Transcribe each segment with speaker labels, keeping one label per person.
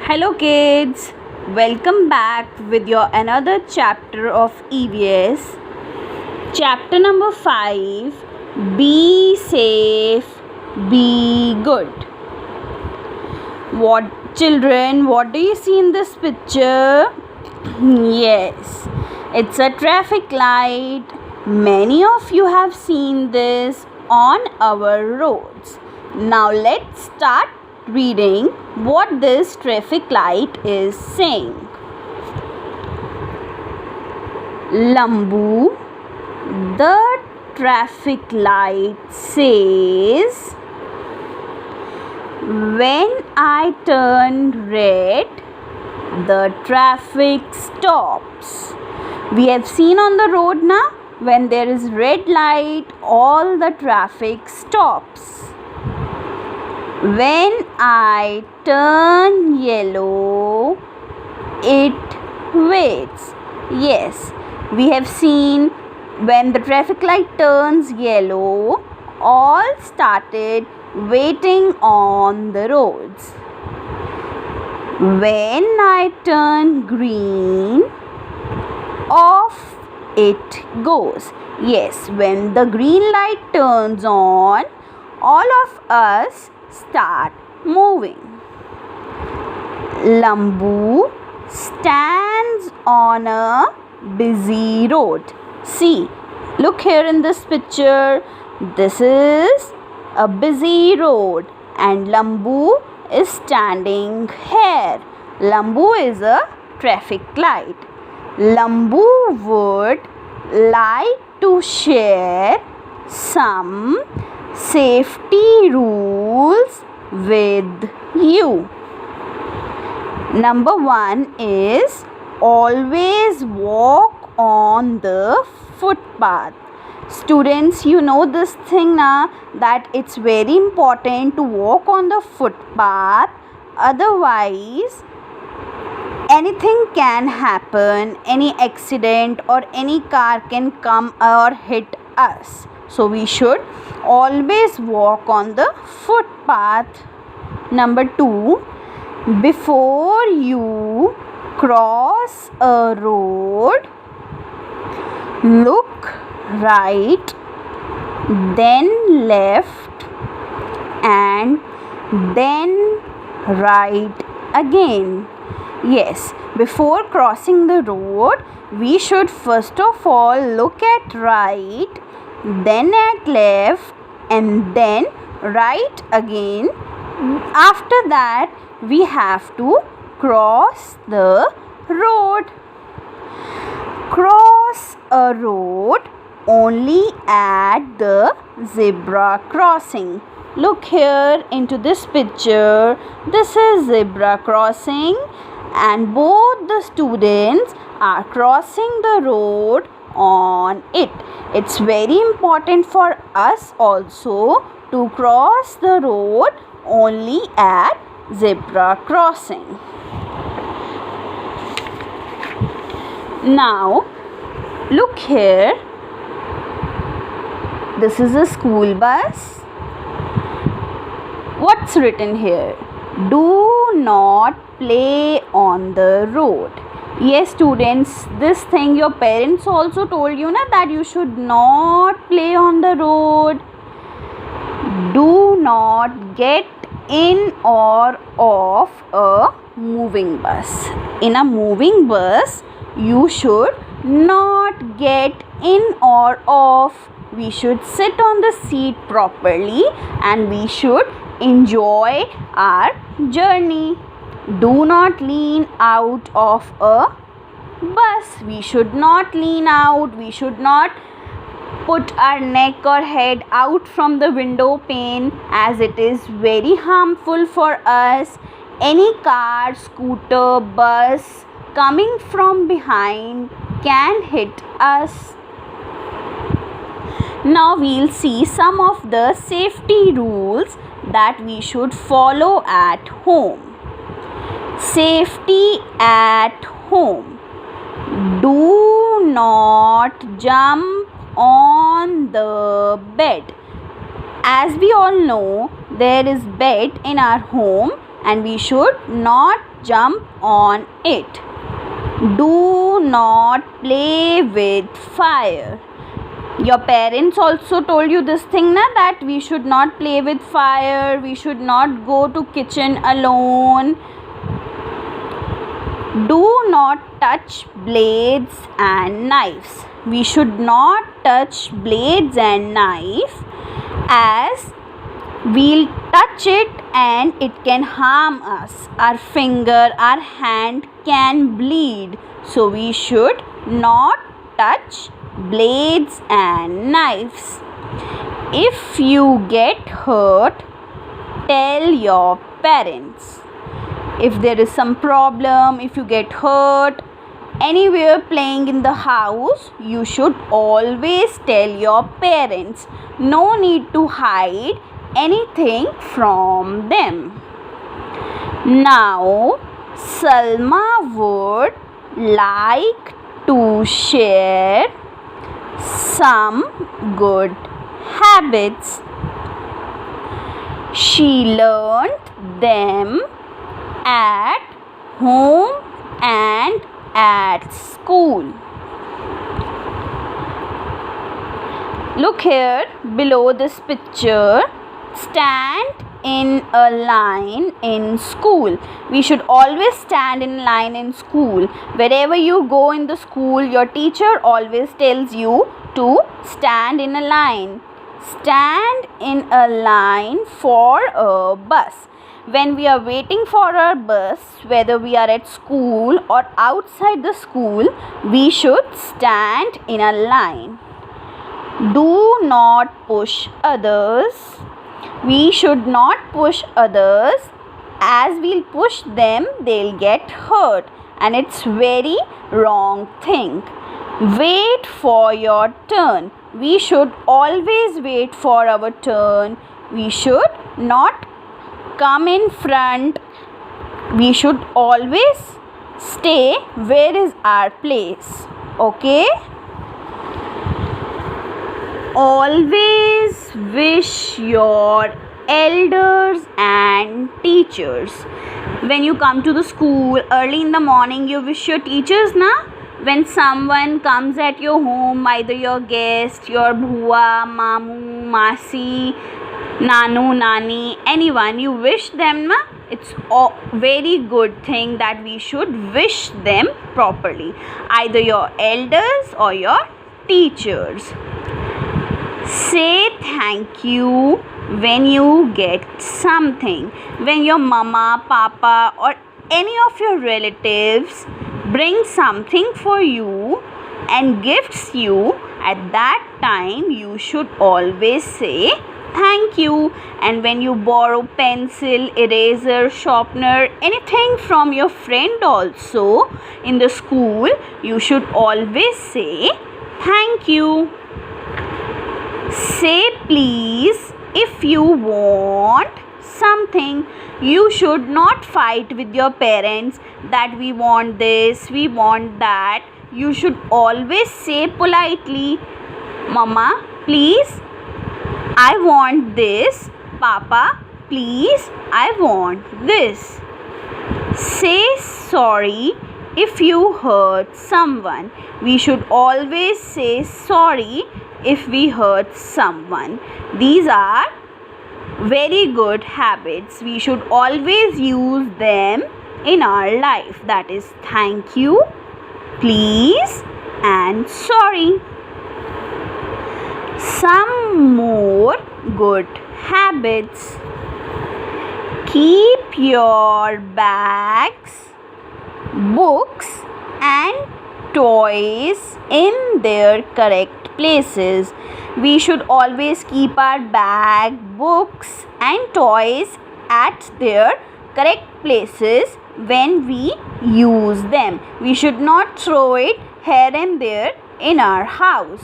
Speaker 1: Hello kids, welcome back with your another chapter of EVS. Chapter number 5, Be Safe, Be Good. What children, what do you see in this picture? Yes, it's a traffic light. Many of you have seen this on our roads. Now let's start reading what this traffic light is saying. Lambu, the traffic light says, when I turn red, the traffic stops. We have seen on the road now, when there is red light, all the traffic stops. When I turn yellow, it waits. Yes, we have seen when the traffic light turns yellow, all started waiting on the roads. When I turn green, off it goes. Yes, when the green light turns on, all of us start moving. Lambu stands on a busy road. See, look here in this picture. This is a busy road and Lambu is standing here. Lambu is a traffic light. Lambu would like to share some safety rules with you. Number 1 is always walk on the footpath. Students, you know this thing now, that it's very important to walk on the footpath, otherwise anything can happen, any accident or any car can come or hit us. So we should always walk on the footpath. Number 2, before you cross a road, look right, then left, and then right again. Yes, before crossing the road, we should first of all look at right, then at left, and then right again. After that, we have to cross the road. Cross a road only at the zebra crossing. Look here into this picture. This is zebra crossing and both the students are crossing the road on it. It's very important for us also to cross the road only at zebra crossing. Now look here, this is a school bus. What's written here? Do not play on the road. Yes students, this thing your parents also told you na, that you should not play on the road. Do not get in or off a moving bus. In a moving bus, you should not get in or off. We should sit on the seat properly and we should enjoy our journey. Do not lean out of a bus. We should not lean out. We should not put our neck or head out from the window pane, as it is very harmful for us. Any car, scooter, bus coming from behind can hit us. Now we'll see some of the safety rules that we should follow at home. Safety at home. Do not jump on the bed. As we all know, there is bed in our home and we should not jump on it. Do not play with fire. Your parents also told you this thing na, that we should not play with fire, we should not go to kitchen alone. Do not touch blades and knives. We should not touch blades and knife, as we'll touch it and it can harm us. Our finger, our hand can bleed. So we should not touch blades and knives. If you get hurt, tell your parents. If there is some problem, if you get hurt anywhere playing in the house, you should always tell your parents. No need to hide anything from them. Now, Salma would like to share some good habits. She learned them at home and at school. Look here below this picture. Stand in a line in school. We should always stand in line in school. Wherever you go in the school, your teacher always tells you to stand in a line. Stand in a line for a bus. When we are waiting for our bus, whether we are at school or outside the school, we should stand in a line. Do not push others. We should not push others, as we'll push them, they'll get hurt, and it's very wrong thing. Wait for your turn. We should always wait for our turn. We should not come in front. We should always stay where is our place. Okay? Always wish your elders and teachers. When you come to the school early in the morning, you wish your teachers, na? When someone comes at your home, either your guest, your bhua, mamu, masi, nanu, nani, anyone, you wish them, na? It's a very good thing that we should wish them properly, either your elders or your teachers. Say thank you when you get something. When your mama, papa or any of your relatives bring something for you and gifts you, at that time you should always say thank you. And when you borrow pencil, eraser, sharpener, anything from your friend also in the school, you should always say thank you. Say please if you want something. You should not fight with your parents that we want this, we want that. You should always say politely, Mama, please, I want this. Papa, please, I want this. Say sorry if you hurt someone. We should always say sorry if we hurt someone. These are very good habits. We should always use them in our life. That is thank you, please and sorry. Some more good habits. Keep your bags, books and toys in their correct places. We should always keep our bag, books and toys at their correct places when we use them. We should not throw it here and there in our house.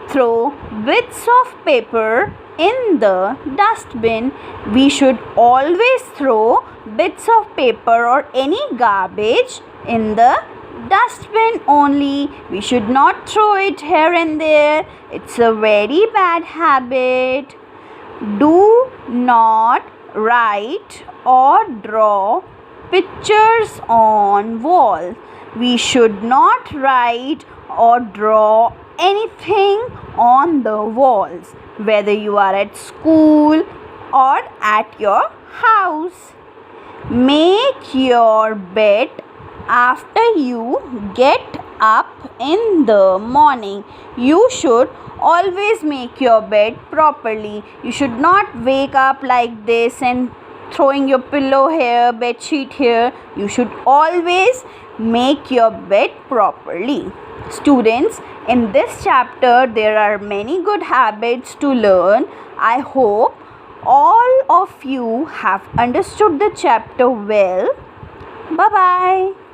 Speaker 1: Throw bits of paper in the dustbin. We should always throw bits of paper or any garbage in the dustbin only. We should not throw it here and there. It's a very bad habit. Do not write or draw pictures on wall. We should not write or draw anything on the walls, whether you are at school or at your house. Make your bed after you get up in the morning. You should always make your bed properly. You should not wake up like this and throwing your pillow here, bed sheet here. You should always make your bed properly. Students, in this chapter there are many good habits to learn. I hope all of you have understood the chapter well. Bye bye.